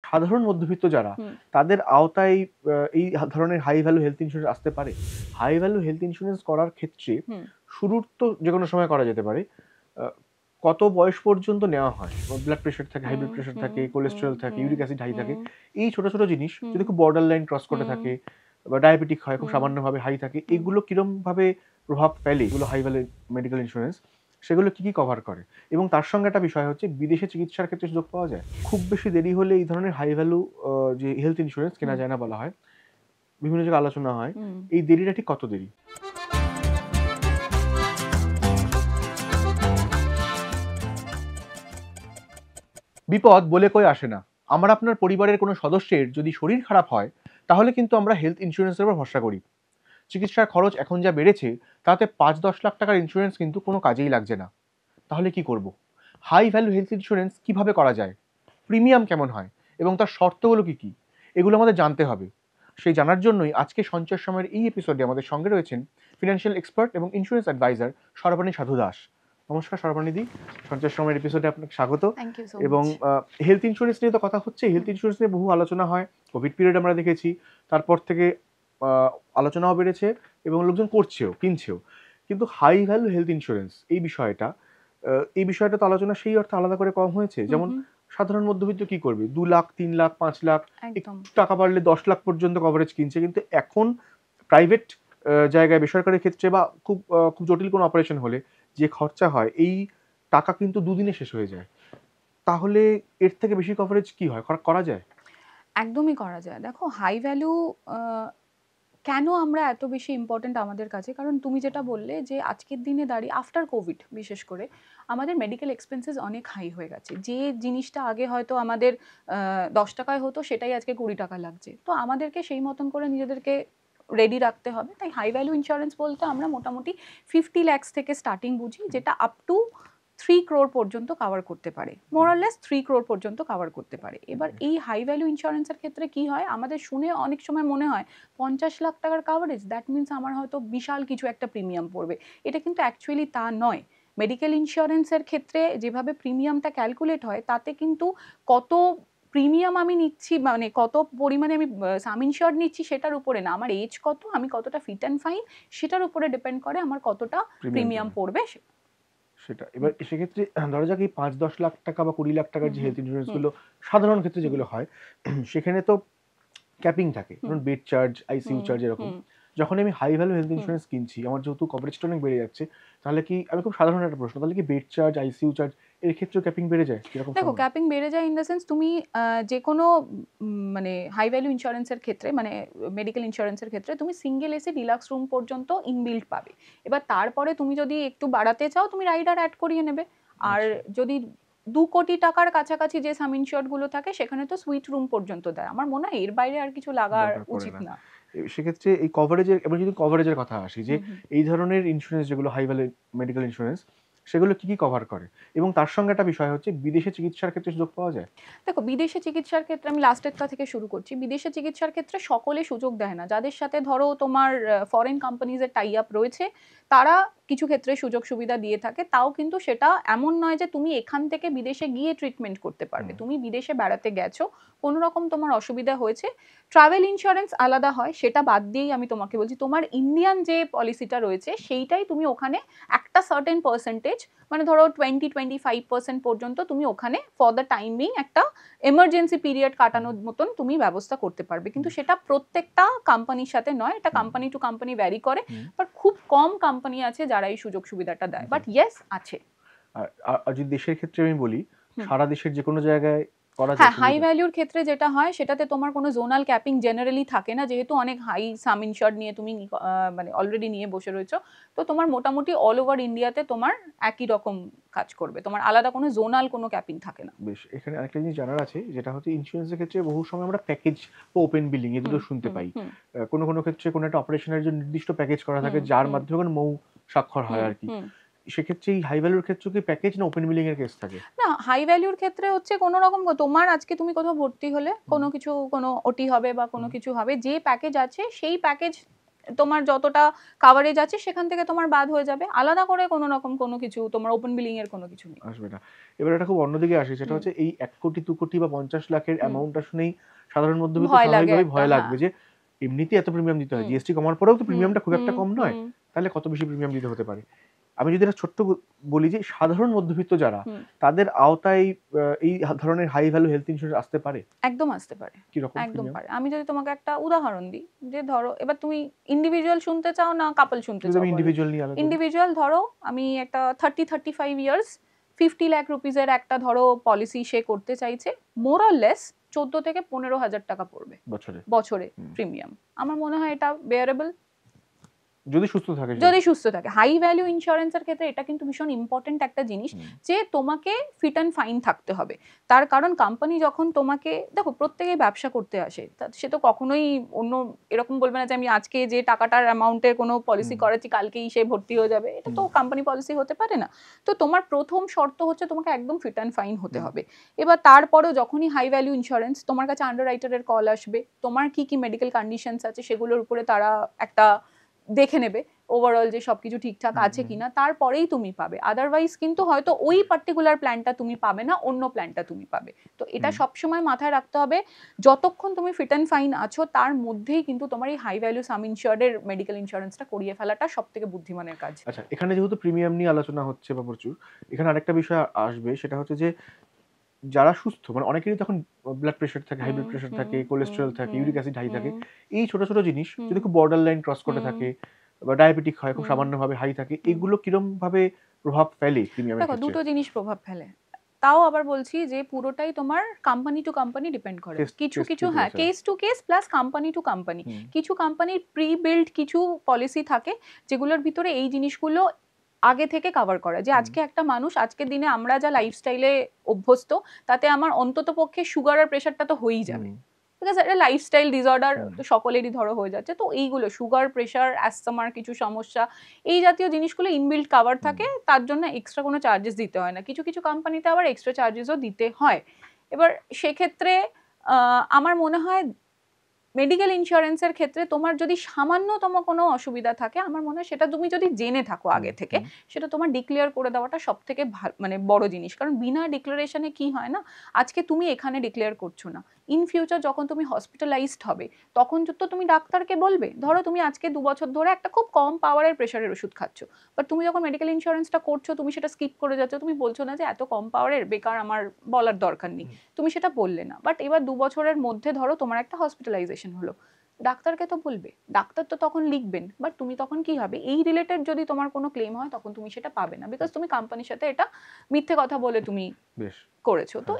সাধারণ মধ্যবিত্ত যারা হুম। তাদের আওতায় এই ধরনের হাই ভ্যালু হেলথ ইন্স্যুরেন্স আসতে পারে? হাই ভ্যালু হেলথ ইন্স্যুরেন্স করার ক্ষেত্রে হুম। শুরুর তো যেকোনো সময় করা যেতে পারে। কত বয়স পর্যন্ত নেওয়া হয়? ব্লাড প্রেশার থাকে, হাই ব্লাড হুম। প্রেশার হুম। থাকে, হুম। কোলেস্টেরল থাকে, হুম। ইউরিক অ্যাসিড হাই থাকে। হুম। এই ছোট, ছোট জিনিস হুম। যদি খুব বর্ডার লাইন ক্রস করে হুম। থাকে বা ডায়াবেটিক হয়, খুব হুম। সামান্যভাবে হাই থাকে, হুম। এগুলো কিরমভাবে প্রভাব ফেলে? এগুলো হাই ভ্যালু মেডিকেল ইন্স্যুরেন্স সেগুলো কি কভার করে? এবং তার সঙ্গে একটা বিষয় হচ্ছে বিদেশে চিকিৎসার ক্ষেত্রে সুযোগ পাওয়া যায়? খুব বেশি দেরি হলে এই ধরনের হাই ভ্যালু যে হেলথ ইন্স্যুরেন্স কেনা হুম। যায় না বলা হয়। বিভিন্ন জায়গায় আলোচনা হয়। হুম। এই দেরিটা ঠিক কত দেরি? বিপদ বলে কই আসে না। আমার আপনার পরিবারের কোনো সদস্যের যদি শরীর খারাপ হয়, তাহলে কিন্তু আমরা হেলথ ইন্স্যুরেন্সের উপর ভরসা করি। চিকিৎসার খরচ এখন যা বেড়েছে, তাতে ৫-১০ লাখ টাকার ইন্স্যুরেন্স কিন্তু কোনো কাজেই লাগছে না। তাহলে কি করব? হাই ভ্যালু হেলথ ইন্স্যুরেন্স কিভাবে করা যায়? প্রিমিয়াম কেমন হয়? এবং তার শর্তগুলো কি? এগুলো আমাদের জানতে হবে। সেই জানার জন্যই আজকে সঞ্চয় সময়ের এই এপিসোডে আমাদের সঙ্গে রয়েছেন ফিন্যান্সিয়াল এক্সপার্ট এবং ইন্স্যুরেন্স অ্যাডভাইজার শর্বাণী সাধু দাস। নমস্কার শর্বাণীদি। সঞ্চয় সময়ের এপিসোডে আপনাকে স্বাগত। থ্যাংক ইউ সো এবং মাচ। হেলথ ইন্স্যুরেন্স নিয়ে তো কথা হচ্ছে। হেলথ হুম। ইন্স্যুরেন্স নিয়ে বহু আলোচনা হয়। কোভিড পিরিয়ড আমরা দেখেছি। তারপর থেকে আ আলোচনাও বেড়েছে এবং লোকজন করছেও, কিনছেও। কিন্তু হাই ভ্যালু হেলথ ইন্স্যুরেন্স এই বিষয়টা তো আলোচনা সেই অর্থে আলাদা করে কম হয়েছে। হুম। যেমন হুম। সাধারণ মধ্যবিত্ত কি করবে? ২ লাখ, ৩ লাখ, ৫ লাখ, একদম। একটু টাকা বাড়লে ১০ লাখ পর্যন্ত কভারেজ কিনছে। কিন্তু এখন প্রাইভেট জায়গায় বেসরকারি ক্ষেত্রে বা খুব জটিল কোনো অপারেশন হলে যে খরচা হয়, এই টাকা কিন্তু দুদিনে শেষ হয়ে যায়। তাহলে এর থেকে বেশি কভারেজ কি হয়? করা যায়? একদমই করা যায়। দেখো হাই ভ্যালু আ কেন আমরা এত বেশি ইম্পোর্টেন্ট আমাদের কাছে? কারণ তুমি যেটা বললে যে আজকের দিনে দাঁড়িয়ে আফটার কোভিড বিশেষ করে আমাদের মেডিকেল এক্সপেন্সেস অনেক হাই হয়ে গেছে। যে জিনিসটা আগে হয়তো আমাদের ৳১০ য় হতো সেটাই আজকে ৳২০ লাগছে। তো আমাদেরকে সেই মতন করে নিজেদেরকে রেডি রাখতে হবে। তাই হাই ভ্যালু ইন্সুরেন্স বলতে আমরা মোটামুটি 50 lakhs থেকে স্টার্টিং বুঝি যেটা আপ টু 3 crore পর্যন্ত কভার করতে পারে। মোর অর লেস 3 crore পর্যন্ত কভার করতে পারে। এবার এই হাই ভ্যালু ইন্সুরেন্স এর ক্ষেত্রে কি হয়? আমাদের শুনে অনেক সময় মনে হয় ৫০ লাখ টাকার কভারেজ দ্যাট মিনস আমার হয়তো বিশাল কিছু একটা প্রিমিয়াম পড়বে। এটা কিন্তু অ্যাকচুয়ালি তা নয়। মেডিকেল ইন্সুরেন্স এর ক্ষেত্রে যেভাবে প্রিমিয়ামটা ক্যালকুলেট হয় তাতে কিন্তু কত প্রিমিয়াম আমি নিচ্ছি মানে কত পরিমাণে আমি সাম ইনশিওরড নিচ্ছি সেটার উপরে না। আমার এজ কত, আমি কতটা ফিট অ্যান্ড ফাইন সেটার উপরে ডিপেন্ড করে আমার কতটা প্রিমিয়ামটা প্রিমিয়াম হয়। পড়বে সেটা। হুম। এবার সেক্ষেত্রে ধরা যাক এই ৫-১০ লাখ টাকা বা ২০ লাখ টাকার হুম। যে হুম। হেলথ ইন্স্যুরেন্স হুম। গুলো সাধারণ ক্ষেত্রে হুম। যেগুলো হয়, সেখানে তো ক্যাপিং থাকে। হুম। ধরুন বেড চার্জ, আইসিইউ হুম। চার্জ এরকম। হুম। যখন আমি হাই ভ্যালু হেলথ হুম। ইন্স্যুরেন্স কিনছি, আমার যেহেতু কভারেজটা অনেক বেড়ে যাচ্ছে, তাহলে কি আমি খুব সাধারণ একটা প্রশ্ন, তাহলে কি বেড চার্জ, আইসিইউ চার্জ এর ক্ষেত্রেও ক্যাপিং বেড়ে যায়? কিরকম দেখো সম্ভব? ক্যাপিং বেড়ে যায় ইন দ্য সেন্স তুমি যেকোনো মানে হাই ভ্যালু ইন্সুরেন্স এর ক্ষেত্রে মানে মেডিকেল ইন্সুরেন্স এর ক্ষেত্রে তুমি সিঙ্গেল এসি ডিলাক্স রুম পর্যন্ত ইনবিল্ট পাবে। এবার তারপরে তুমি যদি একটু বাড়াতে চাও তুমি রাইডার অ্যাড করিয়ে নেবে। আর আচ্ছা। যদি ২ কোটি টাকার কাছাকাছি যে সাম ইনসিওরড গুলো থাকে সেখানে তো সুইট রুম পর্যন্ত দেয়। আমার মনে হয় এর বাইরে আর কিছু লাগার দরকার পড়ে উচিত না। না। সেক্ষেত্রে এই কভারেজের এবার যদি কভারেজের কথা আসি যে, হুম। হুম। এই ধরনের ইন্স্যুরেন্স যেগুলো হাই ভ্যালু মেডিকেল ইন্স্যুরেন্স, সেগুলো কি কভার করে? এবং তার সঙ্গে একটা বিষয় হচ্ছে বিদেশে চিকিৎসার ক্ষেত্রে সুযোগ পাওয়া যায়? দেখো বিদেশে চিকিৎসার ক্ষেত্রে আমি লাস্টেরটা থেকে শুরু করছি। বিদেশে চিকিৎসার ক্ষেত্রে সকলে সুযোগ দেয় না। যাদের সাথে ধরো তোমার ফরেন কোম্পানিজ এর টাই আপ রয়েছে, তারা কিছু ক্ষেত্রে সুযোগ সুবিধা দিয়ে থাকে। তাও কিন্তু সেটা এমন নয় যে তুমি এখান থেকে বিদেশে গিয়ে ট্রিটমেন্ট করতে পারবে। হুম। তুমি বিদেশে বেড়াতে গেছো, কোনো রকম তোমার অসুবিধা হয়েছে, ট্রাভেল ইন্সুরেন্স আলাদা হয়। সেটা বাদ দিয়েই আমি তোমাকে বলছি তোমার ইন্ডিয়ান যে পলিসিটা রয়েছে সেইটাই তুমি ওখানে একটা সার্টেন পার্সেন্টেজ মানে ধরো 20-25% পর্যন্ত তুমি ওখানে ফর দ্য টাইম বিং একটা এমার্জেন্সি পিরিয়ড কাটানোর মতন তুমি ব্যবস্থা করতে পারবে। কিন্তু সেটা প্রত্যেকটা কোম্পানির সাথে নয়। এটা হুম, কোম্পানি টু কোম্পানি ভ্যারি করে। হুম, বাট খুব কম কোম্পানি আছে যারা এই সুযোগ সুবিধাটা দেয়। বাট দেয়। ইয়েস আছে। আর যদি দেশের ক্ষেত্রে আমি বলি, হুম। সারা দেশের যেকোনো জায়গায় করা যায় হ্যাঁ, হাই সুবিধা? ভ্যালুর ক্ষেত্রে যেটা হয় সেটাতে তোমার কোনো জোনাল ক্যাপিং জেনারেলি থাকে না। যেহেতু অনেক হাই সাম ইনশিওরড নিয়ে তুমি মানে অলরেডি নিয়ে বসে রয়েছো। তো তোমার মোটামুটি অল ওভার ইন্ডিয়াতে তোমার একই রকম কাজ করবে। তোমার আলাদা কোনো জোনাল কোনো ক্যাপিং থাকে না। বেশ, এখানে আরেকটা জিনিস জানার আছে, যেটা হচ্ছে ইন্স্যুরেন্সের ক্ষেত্রে বহু সময় আমরা প্যাকেজ বা ওপেন বিলিং এ হুম। দুটো শুনতে হুম। পাই। হুম। কোনো ক্ষেত্রে কোনো একটা অপারেশনের জন্য নির্দিষ্ট প্যাকেজ করা হুম। থাকে, যার হুম। মাধ্যমে কোনো স্বাক্ষর হয় হুম। আরকি। হুম। সেক্ষেত্রে এই হাই ভ্যালুর ক্ষেত্রে কি প্যাকেজ না ওপেন বিলিং এর কেস থাকে? না, হাই ভ্যালুর ক্ষেত্রে হচ্ছে কোনো রকম তোমার আজকে তুমি কোথাও ভর্তি হলে হুম, কোনো কিছু কোনো ওটি হবে বা কোনো হুম, কিছু হবে যে প্যাকেজ আছে সেই প্যাকেজ তোমার যতটা কাভারেজ আছে সেখান থেকে তোমার বাদ হয়ে যাবে, আলাদা করে কোনো রকম কোনো কিছু তোমার ওপেন বিলিং এর কোনো কিছু নেই। আসবে না। এবার এটা খুব অন্যদিকে আসে, সেটা হচ্ছে এই 1 কোটি 2 কোটি বা 50 লাখের অ্যামাউন্টটা শুনেই সাধারণ মধ্যবিত্ত ভয় লাগে স্বাভাবিকভাবেই একটা, ভয় হ্যাঁ। লাগবে যে এমনিতেই এত প্রিমিয়াম দিতে হয়, হুম, জিএসটি কমার পরেও তো হুম, প্রিমিয়ামটা খুব একটা হুম, কম নয়, হুম, তাহলে কত বেশি প্রিমিয়াম দিতে হতে পারে। আমি যদি একটা ছোট্ট বলি যে সাধারণ মধ্যবিত্ত যারা, হুম। তাদের আওতায় এই ধরনের হাই ভ্যালু হেলথ ইন্স্যুরেন্স আসতে পারে? একদম আসতে পারে, কি রকম একদম প্রিমিয়াম? পারে। আমি যদি তোমাকে একটা উদাহরণ দিই, যে ধরো এবার তুমি ইন্ডিভিজুয়াল শুনতে চাও না কাপল শুনতে যদি চাও আমি বলো? ইন্ডিভিজুয়াল নিয়ে আলাদা করি। ইন্ডিভিজুয়াল ধরো আমি একটা 35 ইয়ার্স 50 লাখ রুপিজের একটা ধরো পলিসি সে করতে চাইছে, মোর অর লেস 14 থেকে 15,000 টাকা পড়বে বছরে। বছরে হুম। প্রিমিয়াম। আমার মনে হয় এটা বেয়ারেবল, যদি সুস্থ থাকে সে। যদি সুস্থ থাকে। হাই ভ্যালু ইন্স্যুরেন্সের ক্ষেত্রে এটা কিন্তু ভীষণ ইম্পর্টেন্ট একটা জিনিস, হুম। যে তোমাকে ফিট অ্যান্ড ফাইন থাকতে হবে। তার কারণ কোম্পানি যখন তোমাকে, দেখো প্রত্যেকেই ব্যবসা করতে আসে, সে তো কখনোই অন্য এরকম বলবে না যে আমি আজকে যে টাকাটার অ্যামাউন্টের কোনো পলিসি হুম। করাচ্ছি কালকেই সে ভর্তি হয়ে যাবে, এটা তো কোম্পানি পলিসি হতে পারে না। তো তোমার প্রথম শর্ত হচ্ছে তোমাকে একদম ফিট অ্যান্ড ফাইন হতে হবে। এবার তারপরেও যখনই হাই ভ্যালু ইন্স্যুরেন্স, তোমার কাছে আন্ডাররাইটারের কল আসবে, তোমার কি কি মেডিকেল কন্ডিশনস আছে সেগুলোর উপরে তারা একটা দেখে নেবে ওভারঅল যে সবকিছু ঠিকঠাক আছে কিনা, তারপরেই তুমি পাবে। আদারওয়াইজ কিন্তু হয়তো ওই পার্টিকুলার প্ল্যানটা তুমি পাবে না, অন্য প্ল্যানটা তুমি পাবে। তো এটা সবসময় মাথায় রাখতে হবে, যতক্ষণ তুমি ফিট অ্যান্ড ফাইন আছো তার মধ্যেই কিন্তু তোমার এই হাই ভ্যালু সাম ইনশিওর্ডের মেডিকেল ইন্স্যুরেন্সটা করিয়ে ফেলাটা সব থেকে বুদ্ধিমানের কাজ। আচ্ছা, এখানে যেহেতু প্রিমিয়াম নিয়ে আলোচনা হচ্ছে বা প্রচুর, এখানে আরেকটা বিষয় আসবে, সেটা হচ্ছে যে যারা সুস্থ, মানে অনেকেরই তখন ব্লাড প্রেশার থাকে, হাই ব্লাড প্রেশার থাকে, কোলেস্টেরল থাকে, ইউরিক অ্যাসিড হাই থাকে। এই ছোট ছোট জিনিস যদি খুব বর্ডার লাইন ক্রস করে থাকে বা ডায়াবেটিক হয়, খুব সামান্যভাবে হাই থাকে, এগুলো কিরম ভাবে প্রভাব ফেলে প্রিমিয়ামের দেখো ক্ষেত্রে? দুটো জিনিস প্রভাব ফেলে, তাও আবার বলছি যে পুরোটাই তোমার কোম্পানি টু কোম্পানি ডিপেন্ড করে। কেস কিছু কেস কিছু টু হ্যাঁ case. Case to case plus company to company. কিছু কোম্পানির প্রি বিল্ড কিছু পলিসি থাকে যেগুলোর ভিতরে এই জিনিসগুলো আগে থেকে কভার করা, যে আজকে একটা মানুষ, আজকের দিনে আমরা যা লাইফস্টাইলে অভ্যস্ত, তাতে আমার অন্তত পক্ষে সুগার আর প্রেশারটা তো হয়েই যাবে, ঠিক আছে? এটা লাইফস্টাইল ডিসঅর্ডার তো সকলেরই ধরো হয়ে যাচ্ছে, তো এইগুলো সুগার প্রেশার অ্যাস্তমার কিছু সমস্যা, এই জাতীয় জিনিসগুলো ইনবিল্ট কাভার থাকে, তার জন্য এক্সট্রা কোনো চার্জেস দিতে হয় না। কিছু কিছু কোম্পানিতে আবার এক্সট্রা চার্জেসও দিতে হয়। এবার সেক্ষেত্রে আমার মনে হয় মেডিকেল ইন্স্যুরেন্সের ক্ষেত্রে তোমার যদি সামান্যতম কোনো অসুবিধা থাকে, আমার মনে হয় সেটা তুমি যদি জেনে থাকো আগে থেকে, সেটা তোমার ডিক্লেয়ার করে দেওয়াটা সব থেকে মানে বড় জিনিস। কারণ বিনা ডিক্লারেশনে কি হয় না, আজকে তুমি এখানে ডিক্লেয়ার করছো না, ইন ফিউচার যখন তুমি হসপিটালাইজড হবে তখন তো তুমি ডাক্তারকে বলবে, ধরো তুমি আজকে 2 বছর ধরে একটা খুব কম পাওয়ারের প্রেশারের ওষুধ খাচ্ছ, বাট তুমি যখন মেডিকেল ইন্স্যুরেন্সটা করছো তুমি সেটা স্কিপ করে যাচ্ছ, তুমি বলছো না যে এত কম পাওয়ারের বেকার, আমার বলার দরকার নেই, তুমি সেটা বললে না। বাট এবার 2 বছরের মধ্যে ধরো তোমার একটা হসপিটালাইজেশন হলো, ডাক্তারকে তো বলবে, ডাক্তার তো তখন লিখবেন, বাট তুমি তখন কি হবে, এই রিলেটেড যদি তোমার কোনো ক্লেম হয় তখন তুমি সেটা পাবে না, বিকজ তুমি কোম্পানির সাথে এটা মিথ্যে কথা বলে তুমি বেশ। করেছো। তো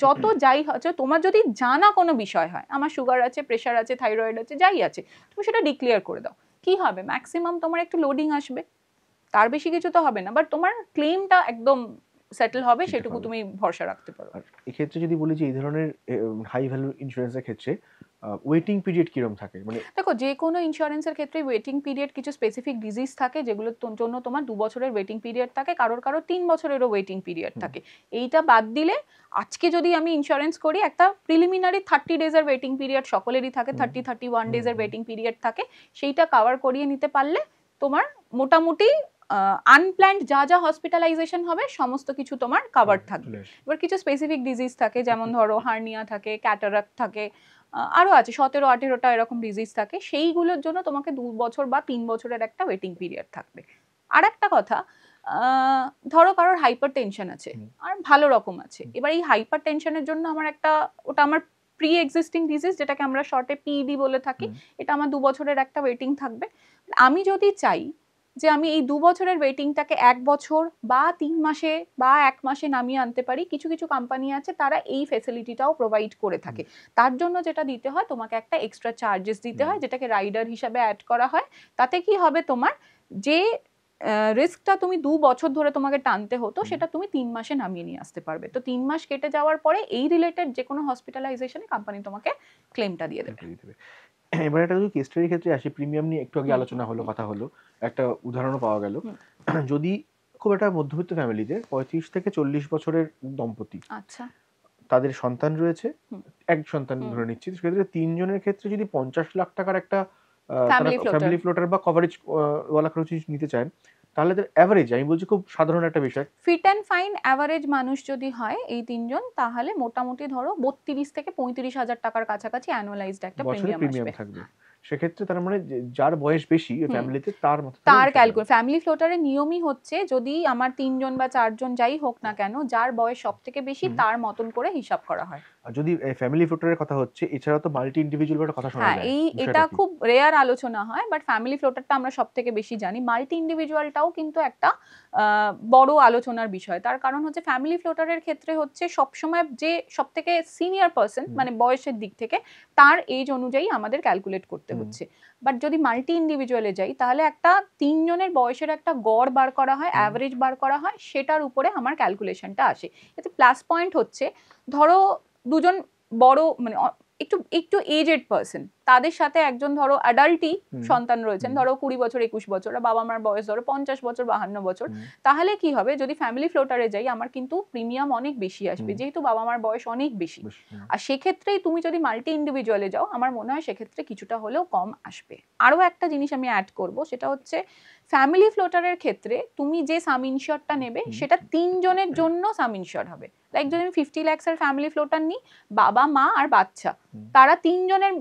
যত যাই হচ্ছে, তোমার যদি জানা কোনো বিষয় হয়, আমার সুগার আছে, প্রেশার আছে, থাইরয়েড আছে, যাই আছে, তুমি সেটা ডিক্লেয়ার করে দাও। কি হবে, ম্যাক্সিমাম তোমার একটু লোডিং আসবে, তার বেশি কিছু তো হবে না, বাট তোমার ক্লেমটা একদম সেটেল হবে, দিতে সেটুকু পারবে। তুমি ভরসা রাখতে পারো। আর এক্ষেত্রে যদি বলি যে এই ধরনের হাই ভ্যালু ইন্স্যুরেন্সের ক্ষেত্রে ওয়েটিং পিরিয়ড কিরম থাকে? মানে দেখো যে কোনো ইন্স্যুরেন্সের ক্ষেত্রে ওয়েটিং পিরিয়ড, কিছু স্পেসিফিক ডিজিজ থাকে যেগুলোর জন্য তোমার 2 বছরের ওয়েটিং পিরিয়ড থাকে, কারোর কারোর 3 বছরেরও ওয়েটিং পিরিয়ড থাকে। এইটা বাদ দিলে আজকে যদি আমি ইন্স্যুরেন্স করি, একটা প্রিলিমিনারি 30 ডেজের ওয়েটিং পিরিয়ড সকলেরই থাকে, 31 ডেজের ওয়েটিং পিরিয়ড থাকে, সেইটা কভার করিয়ে নিতে পারলে তোমার মোটামুটি আনপ্ল্যান্ড যা যা হসপিটালাইজেশন হবে সমস্ত কিছু তোমার কাভার থাকবে। এবার কিছু স্পেসিফিক ডিজিজ থাকে, যেমন ধরো হার্নিয়া থাকে, ক্যাটারাক্ট থাকে, আরও আছে 17-18টা এরকম ডিজিজ থাকে, সেইগুলোর জন্য তোমাকে 2 বছর বা 3 বছরের একটা ওয়েটিং পিরিয়ড থাকবে। আর একটা কথা, ধরো কারোর হাইপার টেনশন আছে, আর ভালো রকম আছে, এবার এই হাইপার টেনশনের জন্য আমার একটা, ওটা আমার প্রি এক্সিস্টিং ডিজিজ যেটাকে আমরা শর্টে পিইডি বলে থাকি, এটা আমার 2 বছরের একটা ওয়েটিং থাকবে। আমি যদি চাই যে আমি এই 2 বছরের ওয়েটিংটাকে 1 বছর বা 3 মাসে বা 1 মাসে নামিয়ে আনতে পারি, কিছু কিছু কোম্পানি আছে তারা এই ফেসিলিটিটাও প্রোভাইড করে থাকে। তার জন্য যেটা দিতে হয়, তোমাকে একটা এক্সট্রা চার্জেস দিতে হয়, যেটাকে রাইডার হিসাবে অ্যাড করা হয়। তাতে কি হবে, তোমার যে রিস্কটা তুমি 2 বছর ধরে তোমাকে টানতে হতো, সেটা তুমি 3 মাসে নামিয়ে নিয়ে আসতে পারবে। তো 3 মাস কেটে যাওয়ার পরে এই রিলেটেড যে কোনো হসপিটালাইজেশনে কোম্পানি তোমাকে ক্লেমটা দিয়ে দেবে। এবার একটা যদি কেস স্টাডির ক্ষেত্রে আসি, প্রিমিয়াম নিয়ে একটু আগে আলোচনা হলো, কথা হলো, একটা উদাহরণও পাওয়া গেল। যদি খুব একটা মধ্যবিত্ত ফ্যামিলিতে 35 থেকে 40 বছরের দম্পতি, আচ্ছা, তাদের সন্তান রয়েছে, এক সন্তান ধরে নিচ্ছি, সেক্ষেত্রে 3 জনের ক্ষেত্রে যদি 50 লাখ টাকার একটা তারা ফ্যামিলি ফ্লোটার। ফ্যামিলি ফ্লোটার বা কভারেজ ওয়ালা খরচ নিতে চান, তাহলে তাদের অ্যাভারেজ, আমি বলছি খুব সাধারণ একটা বিষয়, ফিট অ্যান্ড ফাইন অ্যাভারেজ মানুষ যদি হয় এই তিনজন, তাহলে মোটামুটি ধরো 32 থেকে 35 হাজার টাকার কাছাকাছি অ্যানুয়ালাইজড একটা বছরে প্রিমিয়াম প্রিমিয়াম আসবে। থাকবে। সেক্ষেত্রে তার মানে যার বয়স বেশি হুম। ফ্যামিলিতে তার মতো তার ক্যালকুলেট ফ্যামিলি ফ্লোটারের নিয়মই হচ্ছে, যদি আমার 3 জন বা 4 জন যাই হোক না কেন, যার বয়স সব থেকে বেশি তার মতন করে হিসাব করা হয়। আর যদি ফ্যামিলি ফ্লোটারের কথা হচ্ছে, এছাড়া তো মাল্টি ইন্ডিভিজুয়াল একটা কথা শোনা হ্যাঁ, যায়, এটা বিষয়টা কি? খুব রেয়ার আলোচনা হয়, বাট ফ্যামিলি ফ্লোটারটা আমরা সব থেকে বেশি জানি। মাল্টি ইন্ডিভিজুয়ালটাও কিন্তু একটা বড় আলোচনার বিষয়। তার কারণ হচ্ছে ফ্যামিলি ফ্লোটারের ক্ষেত্রে হচ্ছে সবসময় যে সব থেকে সিনিয়র পার্সন, মানে বয়সের দিক থেকে তার এজ অনুযায়ী আমাদের ক্যালকুলেট করতে হচ্ছে। বাট যদি মাল্টি ইন্ডিভিজুয়ালে যাই, তাহলে একটা 3 জনের বয়সের একটা গড় বার করা হয়, অ্যাভারেজ বার করা হয়, সেটার উপরে আমার ক্যালকুলেশনটা আসে। এতে প্লাস পয়েন্ট হচ্ছে, ধরো দুজন বড় মানে একটু একটু এজেড পার্সন, তাদের সাথে একজন ধরো অ্যাডাল্টই সন্তান রয়েছেন, ধরো 20 বছর 21 বছর, আর বাবা মার বয়স ধরো 50 বছর 52 বছর, তাহলে কি হবে, যদি ফ্যামিলি ফ্লোটারে যাই আমার কিন্তু প্রিমিয়াম অনেক বেশি আসবে, যেহেতু বাবা মার বয়স অনেক বেশি। আর সেক্ষেত্রেই তুমি যদি মাল্টি ইন্ডিভিজুয়ালে যাও, আমার মনে হয় সেক্ষেত্রে কিছুটা হলেও কম আসবে। আরও একটা জিনিস আমি অ্যাড করব, সেটা হচ্ছে ফ্যামিলি ফ্লোটারের ক্ষেত্রে তুমি যে সাম ইনশিওরটা নেবে সেটা 3 জনের জন্য সাম ইনশিওর হবে। লাইক যদি আমি 50 lakhs-এর ফ্যামিলি ফ্লোটার নিই, বাবা মা আর বাচ্চা, তারা 3 জনের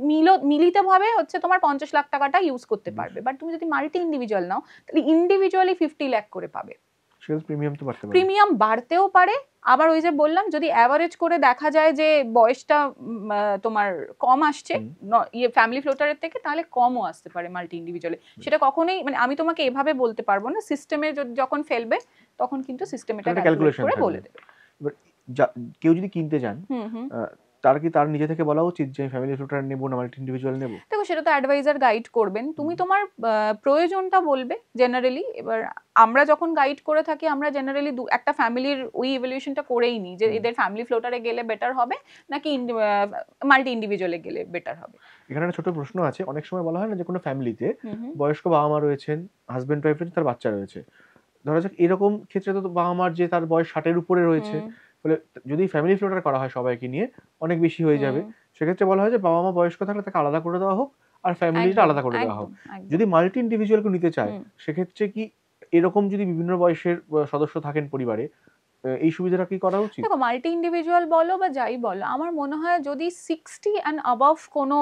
মিলিতভাবে হচ্ছে তোমার 50 লাখ টাকাটা ইউজ করতে পারবে। বাট তুমি যদি মাল্টি ইন্ডিভিজুয়াল নাও, তাহলে ইন্ডিভিজুয়ালি 50 লাখ করে পাবে। প্রিমিয়াম তো বাড়তে পারে। প্রিমিয়াম বাড়তেও পারে, আবার ওই যে বললাম, যদি অ্যাভারেজ করে দেখা যায় যে বয়সটা তোমার কম আসছে ইয়ে ফ্যামিলি ফ্লোটারের থেকে, তাহলে কমও আসতে পারে মাল্টি ইন্ডিভিজুয়ালে। সেটা কখনোই মানে আমি তোমাকে এভাবে বলতে পারবো না, সিস্টেমে যখন ফেলবে তখন কিন্তু সিস্টেম এটা ক্যালকুলেট করে বলে দেবে। এবার কেউ যদি কিনতে চান, তার নিজে থেকে বলা উচিত যে ফ্যামিলি ফ্লোটার নেবো না মাল্টি ইন্ডিভিজুয়াল নেবো? দেখো, সেটা তো অ্যাডভাইজার গাইড করবেন, তুমি তোমার প্রয়োজনটা বলবে জেনারেলি। এবার আমরা যখন গাইড করে থাকি, আমরা জেনারেলি একটা ফ্যামিলির ওই ইভ্যালুয়েশনটা করেই নিই যে এদের ফ্যামিলি ফ্লোটারে গেলে বেটার হবে নাকি মাল্টি ইন্ডিভিজুয়ালে গেলে বেটার হবে। এখানে একটা ছোট প্রশ্ন আছে, অনেক সময় বলা হয় না যে কোনো ফ্যামিলিতে বয়স্ক বাবা মা রয়েছেন, হাজবেন্ড ওয়াইফ রয়েছে, তার বাচ্চা রয়েছে, ধরা যাক এরকম ক্ষেত্রে তো বাবা মার যে তার বয়স 60-এর উপরে রয়েছে, ফলে যদি ফ্যামিলি ফ্লোটার করা হয় সবাইকে নিয়ে অনেক বেশি হয়ে যাবে। সেক্ষেত্রে বলা হয় যে বাবা মা বয়স্ক থাকলে তাকে আলাদা করে দেওয়া হোক আর ফ্যামিলিটা আলাদা করে দেওয়া হোক। যদি মাল্টি ইন্ডিভিজুয়ালকে নিতে চায়, সেক্ষেত্রে কি এরকম যদি বিভিন্ন বয়সের সদস্য থাকেন পরিবারে, এই সুবিধাটা কি করা উচিত? দেখো, মাল্টি ইন্ডিভিজুয়াল বলো বা যাই বলো, আমার মনে হয় যদি 60 অ্যান্ড অ্যাবভ কোনো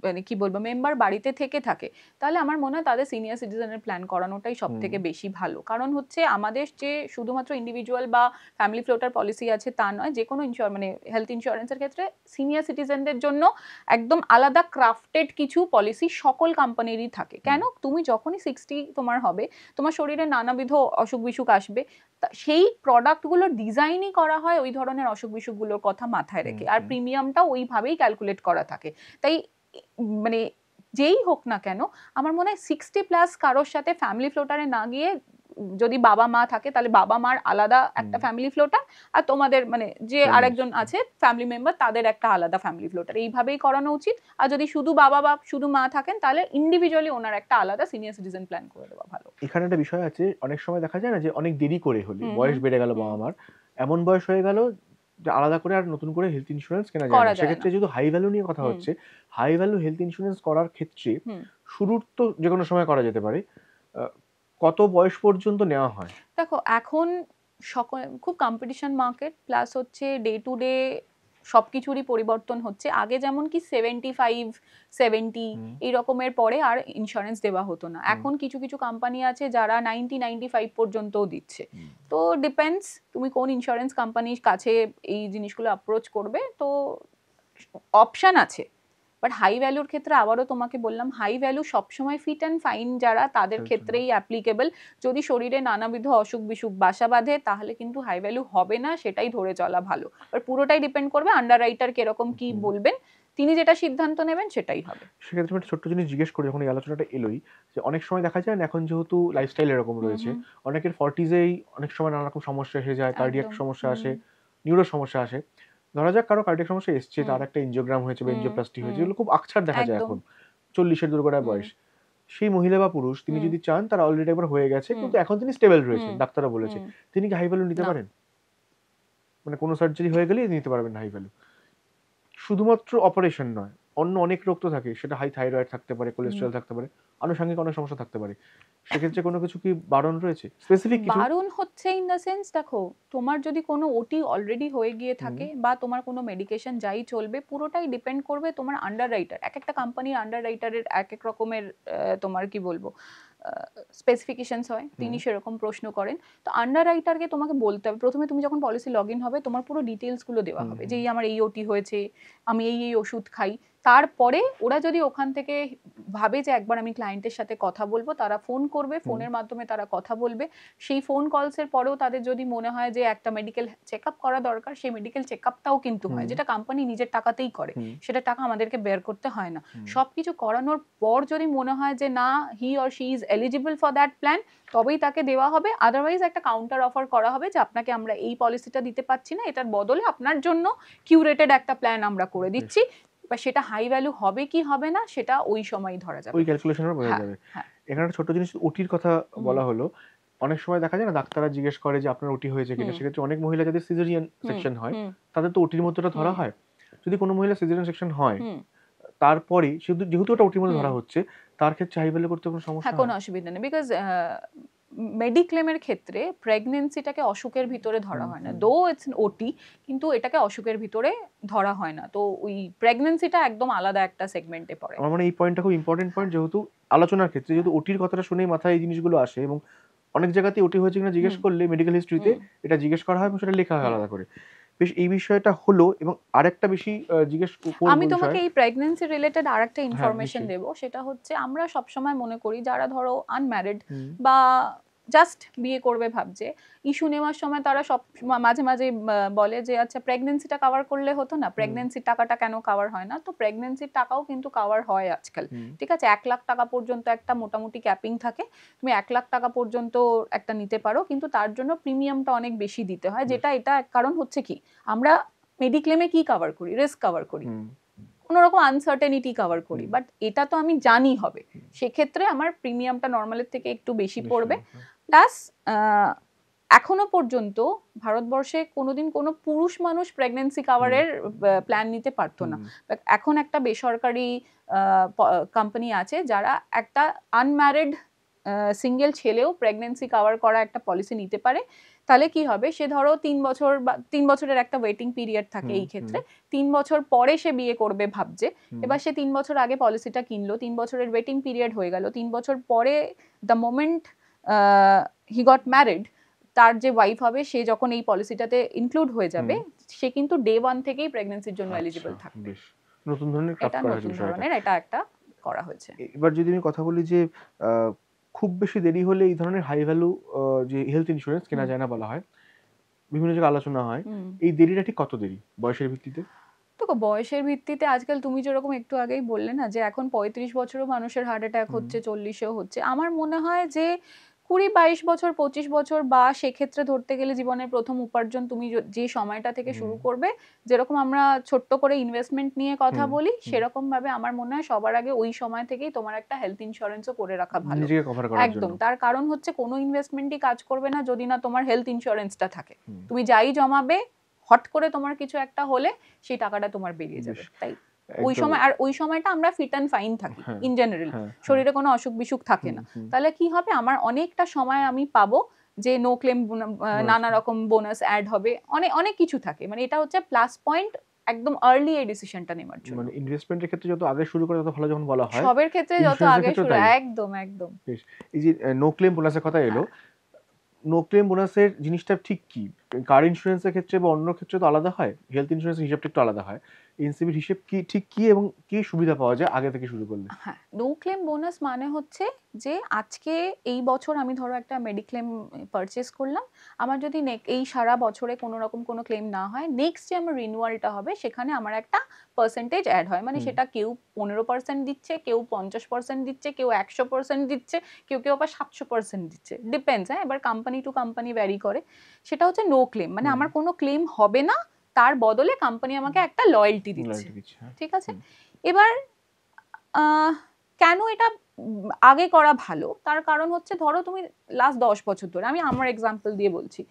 মানে কি বলবো মেম্বার বাড়িতে থেকে থাকে, তাহলে আমার মনে হয় তাদের সিনিয়র সিটিজেনের প্ল্যান করানোটাই সব থেকে বেশি ভালো। কারণ হচ্ছে আমাদের যে শুধুমাত্র ইন্ডিভিজুয়াল বা ফ্যামিলি ফ্লোটার পলিসি আছে তা নয়, যে কোনো মানে হেলথ ইন্স্যুরেন্সের ক্ষেত্রে সিনিয়র সিটিজেনদের জন্য একদম আলাদা ক্রাফটেড কিছু পলিসি সকল কোম্পানিরই থাকে। কেন, তুমি যখনই 60 তোমার হবে, তোমার শরীরে নানাবিধ অসুখ বিসুখ আসবে, সেই প্রোডাক্টগুলো ডিজাইনই করা হয় ওই ধরনের অসুখ বিসুখগুলোর কথা মাথায় রেখে, আর প্রিমিয়ামটাও ওইভাবেই ক্যালকুলেট করা থাকে। তাই মানে যেই হোক না কেন, আমার মনে হয় 60+ কারোর সাথে ফ্যামিলি ফ্লোটারে না গিয়ে, যদি বাবা মা থাকে তাহলে বাবা মার আলাদা একটা ফ্যামিলি ফ্লোটার, আর তোমাদের মানে যে আরেকজন আছে ফ্যামিলি মেম্বার তাদের একটা আলাদা ফ্যামিলি ফ্লোটার, এইভাবেই করানো উচিত। আর যদি শুধু বাবা বা শুধু মা থাকেন, তাহলে ইন্ডিভিজুয়ালি ওনার একটা আলাদা সিনিয়র সিটিজেন প্ল্যান করে দেওয়া ভালো। এখানে একটা বিষয় আছে, অনেক সময় দেখা যায় না যে অনেক দেরি করে হলে বয়স বেড়ে গেল বাবা মার, এমন বয়স হয়ে গেল যে আলাদা করে আর নতুন করে হেলথ ইন্স্যুরেন্স কেনা যায় না। সেক্ষেত্রে যেহেতু হাই ভ্যালু নিয়ে কথা হচ্ছে, হাই ভ্যালু হেলথ ইন্স্যুরেন্স করার ক্ষেত্রে শুরুর তো যে কোনো সময় করা যেতে পারে, কত বয়স পর্যন্ত নেওয়া হয়? দেখো, এখন সকল খুব কম্পিটিশন মার্কেট, প্লাস হচ্ছে ডে টু ডে সবকিছুরই পরিবর্তন হচ্ছে। আগে যেমন কি 75-70 এই রকমের পরে আর ইন্স্যুরেন্স দেওয়া হতো না, এখন কিছু কিছু কোম্পানি আছে যারা 90-95 পর্যন্তও দিচ্ছে। তো ডিপেন্ডস তুমি কোন ইন্স্যুরেন্স কোম্পানির কাছে এই জিনিসগুলো অ্যাপ্রোচ করবে। তো অপশন আছে, বাট হাই ভ্যালুর ক্ষেত্রে আবারও তোমাকে বললাম, হাই ভ্যালু সবসময় ফিট অ্যান্ড ফাইন যারা, তাদের ক্ষেত্রেই অ্যাপ্লিকেবল। যদি শরীরে নানাবিধ অসুখ বিসুখ বাসা বাঁধে, তাহলে কিন্তু হাই ভ্যালু হবে না, সেটাই ধরে চলা ভালো। আর পুরোটাই ডিপেন্ড করবে আন্ডার রাইটার কিরকম কি বলবেন, তিনি যেটা সিদ্ধান্ত নেবেন সেটাই হবে। সেক্ষেত্রে একটা ছোট্ট জিনিস জিজ্ঞেস করি, যখন এই আলোচনাটা এলোই, যে অনেক সময় দেখা যায় না এখন যেহেতু লাইফস্টাইল এরকম রয়েছে, অনেকের 40s-এই অনেক সময় নানা রকম সমস্যা এসে যায়, কার্ডিয়াক সমস্যা আসে, নিউরো সমস্যা আসে। ধরা যাক কারো কার্ডিয়াক সমস্যা এসছে, তার একটা এনজিওগ্রাম হয়েছে বা এনজিওপ্লাস্টি হয়েছে, এগুলো খুব আকছার দেখা যায় এখন, 40-এর দোরগোড়ায় বয়স। সেই মহিলা বা পুরুষ তিনি যদি চান, তার অলরেডি একবার হয়ে গেছে কিন্তু এখন তিনি স্টেবল রয়েছেন, ডাক্তাররা বলেছে, তিনি কি হাই ভ্যালু নিতে পারেন? মানে কোনো সার্জারি হয়ে গেলেই নিতে পারবেন হাই ভ্যালু? শুধুমাত্র অপারেশন নয়, অন্য অনেক রোগ তো থাকে, সেটা হাই থাইরয়েড থাকতে পারে, কোলেস্টেরল থাকতে পারে, আনুষঙ্গিক অনেক সমস্যা থাকতে পারে। সেক্ষেত্রে কোনো কিছু কি বারণ রয়েছে স্পেসিফিক কিছু? বারণ হচ্ছে ইন দ্য সেন্স, দেখো তোমার যদি কোনো ওটি অলরেডি হয়ে গিয়ে থাকে বা তোমার কোনো মেডিকেশন যাই চলবে, পুরোটাই ডিপেন্ড করবে তোমার আন্ডার রাইটার। এক একটা কোম্পানির আন্ডার রাইটারের এক এক রকমের তোমার কি বলবো স্পেসিফিকেশনস হয়, তিনি সেরকম প্রশ্ন করেন। তো আন্ডার রাইটারকে তোমাকে বলতে হবে, প্রথমে তুমি যখন পলিসি লগ ইন হবে তোমার পুরো ডিটেলসগুলো দেওয়া হবে, যে এই আমার এই ওটি হয়েছে, আমি এই এই ওষুধ খাই। তারপরে ওরা যদি ওখান থেকে ভাবে যে একবার আমি ক্লায়েন্টের সাথে কথা বলবো, তারা ফোন করবে, ফোনের মাধ্যমে তারা কথা বলবে। সেই ফোন কলসের পরেও তাদের যদি মনে হয় যে একটা মেডিকেল চেক আপ করা দরকার, সেই মেডিকেল চেক আপটাও কিন্তু হয়, যেটা কোম্পানি নিজের টাকাতেই করে, সেটা টাকা আমাদেরকে বের করতে হয় না। সবকিছু করানোর পর যদি মনে হয় যে না, he or she is eligible for that plan, তবেই তাকে দেওয়া হবে। আদারওয়াইজ একটা কাউন্টার অফার করা হবে যে আপনাকে আমরা এই পলিসিটা দিতে পারছি না, এটার বদলে আপনার জন্য কিউরেটেড একটা প্ল্যান আমরা করে দিচ্ছি। বা সেটা হাই ভ্যালু হবে কি হবে না সেটা ওই সময়ই ধরা যাবে, ওই ক্যালকুলেশনে বোঝা যাবে। এখানে একটা ছোট জিনিস ওটির কথা বলা হলো, অনেক সময় দেখা যায় না ডাক্তাররা জিজ্ঞেস করে যে আপনার ওটি হয়েছে কিনা, সেক্ষেত্রে অনেক মহিলা যাদের সিজারিয়ান সেকশন হয় তাদের তো ওটির মধ্যে ধরা হয়। যদি কোনো মহিলা সিজারিয়ান সেকশন হয় তারপরে যেহেতু ওটা ওটির মধ্যে ধরা হচ্ছে, তার ক্ষেত্রে হাই ভ্যালু করতে কোনো সমস্যা? কোনো অসুবিধা নেই, বিকজ মেডিক্লেমের ক্ষেত্রে প্রেগনেন্সিটাকে অসুখের ভিতরে ধরা হয় না, দো ইটস ওটি, কিন্তু এটাকে অসুখের ভিতরে ধরা হয় না। তো ওই প্রেগনেন্সিটা একদম আলাদা একটা সেগমেন্টে পড়ে। আমার মানে এই পয়েন্টটা খুব ইম্পর্টেন্ট পয়েন্ট, যেহেতু আলোচনার ক্ষেত্রে যেহেতু ওটির কথাটা শুনেই মাথায় এই জিনিসগুলো আসে, এবং অনেক জায়গাতেই ওটি হয়েছে কিনা জিজ্ঞেস করলে মেডিকেল হিস্ট্রিতে এটা জিজ্ঞেস করা হয় এবং সেটা লেখা হয় আলাদা করে। বেশ, এই বিষয়টা হলো। এবং আরেকটা বেশি জিজ্ঞেস করব, আমি তোমাকে এই প্রেগন্যান্সি রিলেটেড আরেকটা ইনফরমেশন দেব, সেটা হচ্ছে আমরা সবসময় মনে করি যারা ধরো আনম্যারিড বা জাস্ট বিয়ে করবে ভাবছে, ইস্যু নেওয়ার সময় তারা সব মাঝে মাঝে বলে যে আচ্ছা প্রেগনেন্সিটা কভার করলে হতো না, প্রেগনেন্সির টাকাটা কেন কভার হয় না? তো প্রেগনেন্সির টাকাও কিন্তু কভার হয় আজকাল, ঠিক আছে? 1 লাখ টাকা পর্যন্ত একটা মোটামুটি ক্যাপিং থাকে, তুমি 1 লাখ টাকা পর্যন্ত একটা নিতে পারো, কিন্তু তার জন্য প্রিমিয়ামটা অনেক বেশি দিতে হয়। যেটা এটা কারণ হচ্ছে কি, আমরা মেডিক্লেমে কি কভার করি? রিস্ক কভার করি, কোনো রকম আনসার্টেনিটি কভার করি, বাট এটা তো আমি জানি হবে, সেক্ষেত্রে আমার প্রিমিয়ামটা নর্মালের থেকে একটু বেশি পড়বে। প্লাস এখনো পর্যন্ত ভারতবর্ষে কোনোদিন কোনো পুরুষ মানুষ প্রেগনেন্সি কাভারের প্ল্যান নিতে পারতো না। এখন একটা বেসরকারি কোম্পানি আছে যারা একটা আনম্যারিড সিঙ্গেল ছেলেও প্রেগনেন্সি কাভার করা একটা পলিসি নিতে পারে। তাহলে কি হবে, সে ধরো 3 বছর বা 3 বছরের একটা ওয়েটিং পিরিয়ড থাকে এই ক্ষেত্রে, 3 বছর পরে সে বিয়ে করবে ভাবছে, এবার সে 3 বছর আগে পলিসিটা কিনলো, 3 বছরের ওয়েটিং পিরিয়ড হয়ে গেল, 3 বছর পরে the moment he got married, তার যে ওয়াইফ হবে সে যখন এই পলিসিটাতে ইনক্লুড হয়ে যাবে, সে কিন্তু ডে 1 থেকেই প্রেগন্যান্সির জন্য এলিজিবল থাকবে। নতুন ধরনের এটা নতুন ধরনের এটা একটা করা হয়েছে। এবার যদি আমি কথা বলি যে খুব বেশি দেরি হলে এই ধরনের হাই ভ্যালু যে হেলথ ইন্স্যুরেন্স কেনা যায় না বলা হয়, বিভিন্ন জায়গায় আলোচনা হয়, এই দেরিটা ঠিক কত দেরি বয়সের ভিত্তিতে? দেখো বয়সের ভিত্তিতে আজকাল তুমি যেরকম একটু আগেই বললে না যে এখন 35 বছরও মানুষের হার্ট অ্যাটাক হচ্ছে, 40-এও হচ্ছে, আমার মনে হয় যে 20-22 বছর 25 বছর, বা সেক্ষেত্রে ধরতে গেলে জীবনের প্রথম উপার্জন তুমি যে সময়টা থেকে শুরু করবে, যেরকম আমরা ছোট্ট করে ইনভেস্টমেন্ট নিয়ে কথা বলি, সেরকম ভাবে আমার মনে হয় সবার আগে ওই সময় থেকেই তোমার একটা হেলথ ইন্স্যুরেন্সও করে রাখা ভালো। একদম, তার কারণ হচ্ছে কোনো ইনভেস্টমেন্টই কাজ করবে না যদি না তোমার হেলথ ইন্স্যুরেন্সটা থাকে। তুমি যাই জমাবে, হট করে তোমার কিছু একটা হলে সেই টাকাটা তোমার বেরিয়ে যাবে। তাই ওই সময়, আর ওই সময়টা আমরা ফিট অ্যান্ড ফাইন থাকি ইন জেনারেল, শরীরে কোনো অসুখ বিসুখ থাকে না। তাহলে কি হবে, আমার অনেকটা সময় আমি পাবো যে নো ক্লেম, নানা রকম বোনাস অ্যাড হবে, অনেক অনেক কিছু থাকে, মানে এটা হচ্ছে প্লাস পয়েন্ট একদম আর্লি এই ডিসিশনটা নেওয়ার জন্য। মানে ইনভেস্টমেন্টের ক্ষেত্রে যত আগে শুরু করে তত ভালো যখন বলা হয়, সবের ক্ষেত্রে যত আগে শুরু, একদম একদম। এই যে নো ক্লেম বোনাসের কথা এলো, নো ক্লেম বোনাসের জিনিসটা ঠিক কি? কার ইন্স্যুরেন্সের ক্ষেত্রে বা অন্য ক্ষেত্রে তো আলাদা হয়, হেলথ ইন্স্যুরেন্সের হিসাবটা একটু আলাদা হয়, এনসিবির হিসেব কি ঠিক কি এবং কি সুবিধা পাওয়া যায় আগে থেকে শুরু করলে? হ্যাঁ, নো ক্লেম বোনাস মানে হচ্ছে যে আজকে এই বছর আমি ধরো একটা মেডিক্লেম পারচেস করলাম, আমার যদি এই সারা বছরে কোনো রকম কোনো ক্লেম না হয়, নেক্সট যে আমার রিনিউয়ালটা হবে সেখানে আমার একটা পার্সেন্টেজ অ্যাড হয়, মানে সেটা কেউ 15% দিচ্ছে, কেউ 50% দিচ্ছে, কেউ 100% দিচ্ছে, কেউ কেউ আবার 700% দিচ্ছে, ডিপেন্ডস। হ্যাঁ, এবার কোম্পানি টু কোম্পানি ভ্যারি করে। সেটা হচ্ছে নো ক্লেম, মানে আমার কোনো ক্লেম হবে না, তার বদলে কোম্পানি আমাকে একটা লয়্যালটি দিচ্ছে, ঠিক আছে? এবার কেন এটা আগে করা ভালো। তার কারণ হচ্ছে ধরো তুমি লাস্ট 10 বছর ধরে, আমি আমার এক্সাম্পল দিয়ে বলছি,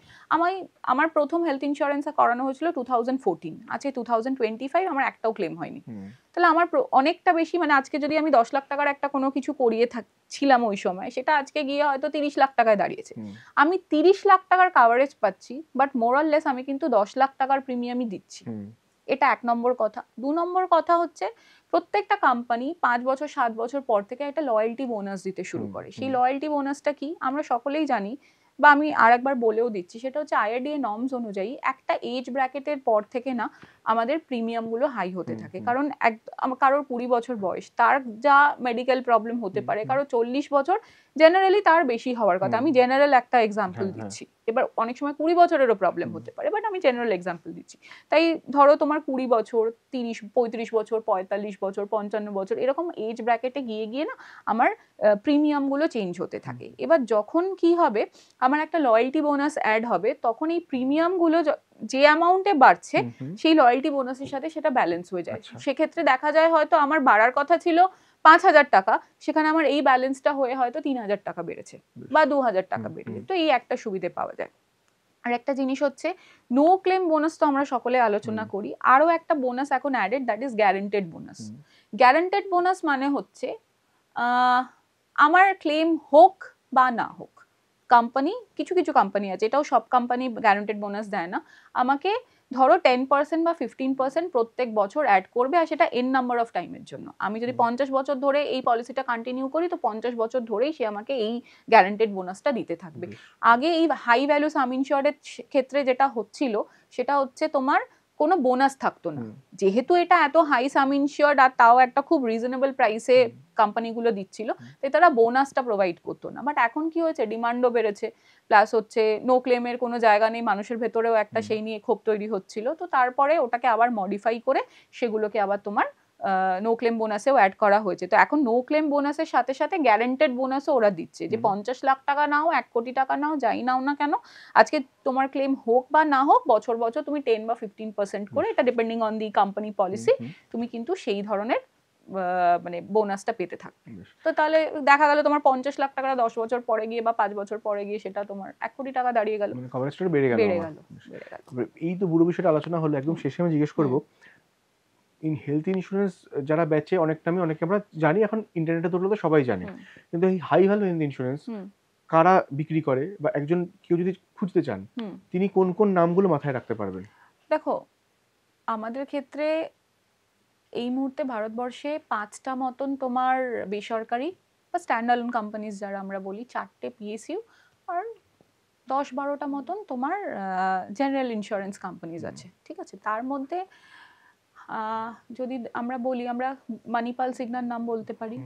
আমার প্রথম হেলথ ইন্স্যুরেন্স করানো হয়েছিল 2014, আজকে 2025, আমার একটাও ক্লেম হয়নি। তাহলে আমার অনেকটা বেশি, মানে আজকে যদি আমি 10 লাখ টাকার একটা কোনো কিছু করিয়ে ছিলাম ওই সময়, সেটা আজকে গিয়ে হয়তো 30 লাখ টাকায় দাঁড়িয়েছে। আমি 30 লাখ টাকার কাভারেজ পাচ্ছি, বাট মোরাললেস আমি কিন্তু 10 লাখ টাকার প্রিমিয়ামই দিচ্ছি। এটা 1 নম্বর কথা। 2 নম্বর কথা হচ্ছে প্রত্যেকটা কোম্পানি 5 বছর 7 বছর পর থেকে একটা লয়্যালটি বোনাস দিতে শুরু করে। সেই লয়্যালটি বোনাসটা কি আমরা সকলেই জানি, বা আমি আরেকবার বলেও দিচ্ছি, সেটা হচ্ছে IRDA নর্মস অনুযায়ী একটা এজ ব্র্যাকেটের পর থেকে না আমাদের প্রিমিয়ামগুলো হাই হতে থাকে। কারণ কারোর 20 বছর বয়স, তার যা মেডিকেল প্রবলেম হতে পারে, কারোর 40 বছর, জেনারেলি তার বেশি হওয়ার কথা। আমি জেনারেল একটা এক্সাম্পল দিচ্ছি। এবার অনেক সময় 20 বছরেরও প্রবলেম হতে পারে, বাট আমি জেনারেল এক্সাম্পল দিচ্ছি। তাই ধরো তোমার 20 বছর, 35 বছর, 45 বছর, 55 বছর, এরকম এজ ব্র্যাকেটে গিয়ে গিয়ে না আমার প্রিমিয়ামগুলো চেঞ্জ হতে থাকে। এবার যখন কি হবে, আমার একটা লয়্যালটি বোনাস অ্যাড হবে, তখন এই প্রিমিয়ামগুলো যে অ্যামাউন্টে বাড়ছে সেই লয়্যালটি বোনাসের সাথে সেটা ব্যালেন্স হয়ে যায়। সেক্ষেত্রে দেখা যায় হয়তো আমার বাড়ার কথা ছিল 5,000 টাকা, সেখানে আমার এই ব্যালেন্সটা হয়ে হয়তো 3,000 টাকা বেড়েছে বা 2,000 টাকা বেড়েছে। তো এই একটা সুবিধে পাওয়া যায়। আর একটা জিনিস হচ্ছে নো ক্লেম বোনাস, তো আমরা সকলে আলোচনা করি। আরো একটা বোনাস এখন added, that is guaranteed bonus. Guaranteed bonus মানে হচ্ছে আমার ক্লেম হোক বা না হোক, কোম্পানি, কিছু কিছু কোম্পানি আছে, এটাও সব কোম্পানি গ্যারান্টেড বোনাস দেয় না, আমাকে ধরো 10% বা 15% প্রত্যেক বছর অ্যাড করবে, আর সেটা এন নাম্বার অফ টাইমের জন্য। আমি যদি 50 বছর ধরে এই পলিসিটা কন্টিনিউ করি, তো 50 বছর ধরেই সে আমাকে এই গ্যারান্টেড বোনাসটা দিতে থাকবে। আগে এই হাই ভ্যালু সাম ইনসিওরের ক্ষেত্রে যেটা হচ্ছিল, সেটা হচ্ছে তোমার কোনো বোনাস থাকতো না। যেহেতু এটা এত হাই সাম ইনসিওর্ড, আর তাও একটা খুব রিজনেবল প্রাইসে কোম্পানিগুলো দিচ্ছিল, তাই তারা বোনাসটা প্রোভাইড করতো না। বাট এখন কি হয়েছে, ডিমান্ডও বেড়েছে, প্লাস হচ্ছে নো ক্লেমের কোনো জায়গা নেই, মানুষের ভেতরেও একটা সেই নিয়ে ক্ষোভ তৈরি হচ্ছিল। তো তারপরে ওটাকে আবার মডিফাই করে সেগুলোকে আবার তোমার নো ক্লেম বোনাসেও অ্যাড করা হয়েছে। তো এখন নো ক্লেম বোনাসের সাথে সাথে গ্যারান্টেড বোনাসও ওরা দিচ্ছে, যে 50 লাখ টাকা নাও, 1 কোটি টাকা নাও, যাই নাও না কেন, আজকে তোমার ক্লেম হোক বা না হোক, বছর বছর তুমি 10 বা 15% করে, এটা depending on the company policy, তুমি কিন্তু সেই ধরনের মানে বোনাসটা পেতে থাকবে। তো তাহলে দেখা গেল তোমার 50 লাখ টাকা 10 বছর পরে গিয়ে বা 5 বছর পরে গিয়ে সেটা তোমার 1 কোটি টাকা দাঁড়িয়ে গেল, মানে কভারেজটা বেড়ে গেল। এই তো পুরো বিষয়টা আলোচনা হলো। একদম শেষে আমি জিজ্ঞেস করব, হেলথ ইন্স্যুরেন্স যারা বেচে, অনেকে আমরা জানি, এখন ইন্টারনেটে তুললে তো সবাই জানে, কিন্তু এই হাই ভ্যালু হেলথ ইন্স্যুরেন্স কারা বিক্রি করে, বা কেউ যদি খুঁজতে চান, তিনি কোন কোন নামগুলো মাথায় রাখতে পারবেন? দেখো, আমাদের ক্ষেত্রে এই মুহূর্তে ভারতবর্ষে 5টা মতন তোমার বেসরকারি বা স্ট্যান্ডঅ্যালোন কোম্পানিজ যারা আমরা বলি, 4টে PSU, আর 10-12টা মতন তোমার জেনারেল ইন্স্যুরেন্স কোম্পানিজ আছে। ঠিক আছে, তার মধ্যে যদি আমরা বলি, আমরা মানিপাল সিগনার নাম বলতে পারি,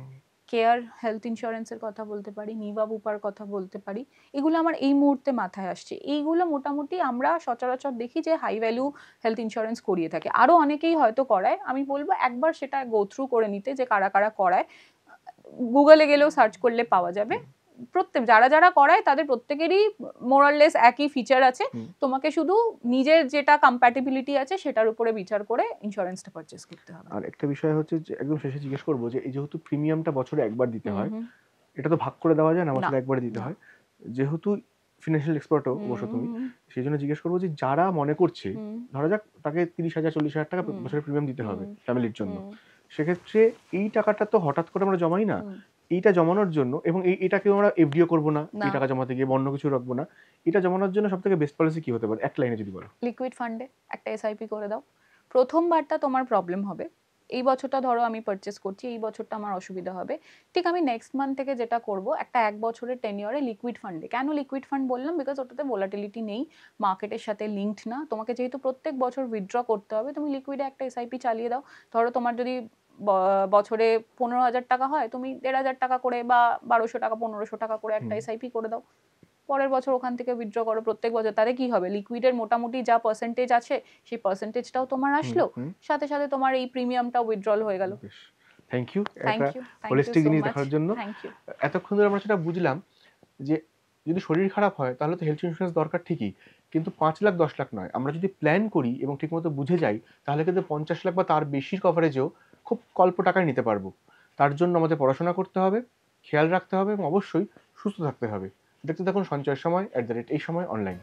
কেয়ার হেলথ ইন্স্যুরেন্সের কথা বলতে পারি, নিভা বুপার কথা বলতে পারি। এগুলো আমার এই মুহূর্তে মাথায় আসছে। এইগুলো মোটামুটি আমরা সচরাচর দেখি যে হাই ভ্যালু হেলথ ইন্স্যুরেন্স করিয়ে থাকে। আরও অনেকেই হয়তো করায়, আমি বলবো একবার সেটা গো থ্রু করে নিতে, যে কারা কারা করায়। গুগলে গেলেও সার্চ করলে পাওয়া যাবে। যারা যারা করায় তাদের প্রত্যেকেরই মোরাললেস একই ফিচার আছে। তোমাকে শুধু নিজের যেটা কম্প্যাটিবিলিটি আছে সেটার উপরে বিচার করে ইন্স্যুরেন্সটা পারচেজ করতে হবে। আর একটা বিষয় হচ্ছে যে একদম শেষে জিজ্ঞেস করবো, যে এই যেহেতু প্রিমিয়ামটা বছরে একবার দিতে হয়, এটা তো ভাগ করে দেওয়া যায় না, বছরে একবারে দিতে হয়, যেহেতু ফিনান্সিয়াল এক্সপার্টও অবশ্য তুমি, সেই জন্য জিজ্ঞেস করবো যে যারা মনে করছে ধরা যাক তাকে 30,000 40,000 টাকা বছরের প্রিমিয়াম দিতে হবে ফ্যামিলির জন্য, সেক্ষেত্রে এই টাকাটা তো হঠাৎ করে আমরা জমাই না, এইটা জমানোর জন্য, এবং এটাকে আমরা এফডিও করবো না, এই টাকা জমাতে গিয়ে অন্য কিছু রাখবো না, এটা জমানোর জন্য সবথেকে বেস্ট পলিসি কি হতে পারে, এক লাইনে যদি বলো? লিকুইড ফান্ডে একটা SIP করে দাও। প্রথমবারটা তোমার প্রবলেম হবে, এই বছরটা ধরো আমি পারচেস করছি, এই বছরটা আমার অসুবিধা হবে, ঠিক আমি নেক্সট মান্থ থেকে যেটা করব, একটা 1 বছরের টেনিয়রে লিকুইড ফান্ডে। কেন লিকুইড ফান্ড বললাম? বিকজ ওটাতে ভোলাটিলিটি নেই, মার্কেটের সাথে লিঙ্কড না, তোমাকে যেহেতু প্রত্যেক বছর উইথড্র করতে হবে, তুমি লিকুইডে একটা SIP চালিয়ে দাও। ধরো তোমার যদি বছরে 15,000 টাকা হয়, তুমি 1,500 টাকা করে বা 1,200 টাকা 1,500 টাকা করে একটা SIP করে দাও, পরের বছর ওখান থেকে উইথড্র করো প্রত্যেক বছর। তাহলে কি হবে, লিকুইডের মোটামুটি যা পার্সেন্টেজ আছে সেই পার্সেন্টেজটাও তোমার আসলো, সাথে সাথে তোমার এই প্রিমিয়ামটাও উইথড্রল হয়ে গেল। থ্যাংক ইউ একটা হোলিস্টিক জিনিস দেখার জন্য। এতক্ষণ ধরে আমরা সেটা বুঝলাম যে যদি শরীর খারাপ হয় তাহলে তো হেলথ ইন্স্যুরেন্স দরকার ঠিকই, কিন্তু 5 লাখ 10 লাখ নয়। আমরা যদি প্ল্যান করি এবং ঠিকমতো বুঝে যাই, তাহলে কিন্তু 50 লাখ বা তার বেশির কভারেজেও খুব অল্প টাকায় নিতে পারবো। তার জন্য আমাদের পড়াশোনা করতে হবে, খেয়াল রাখতে হবে এবং অবশ্যই সুস্থ থাকতে হবে। দেখতে থাকুন সঞ্চয়ের সময় @এই সময় অনলাইন।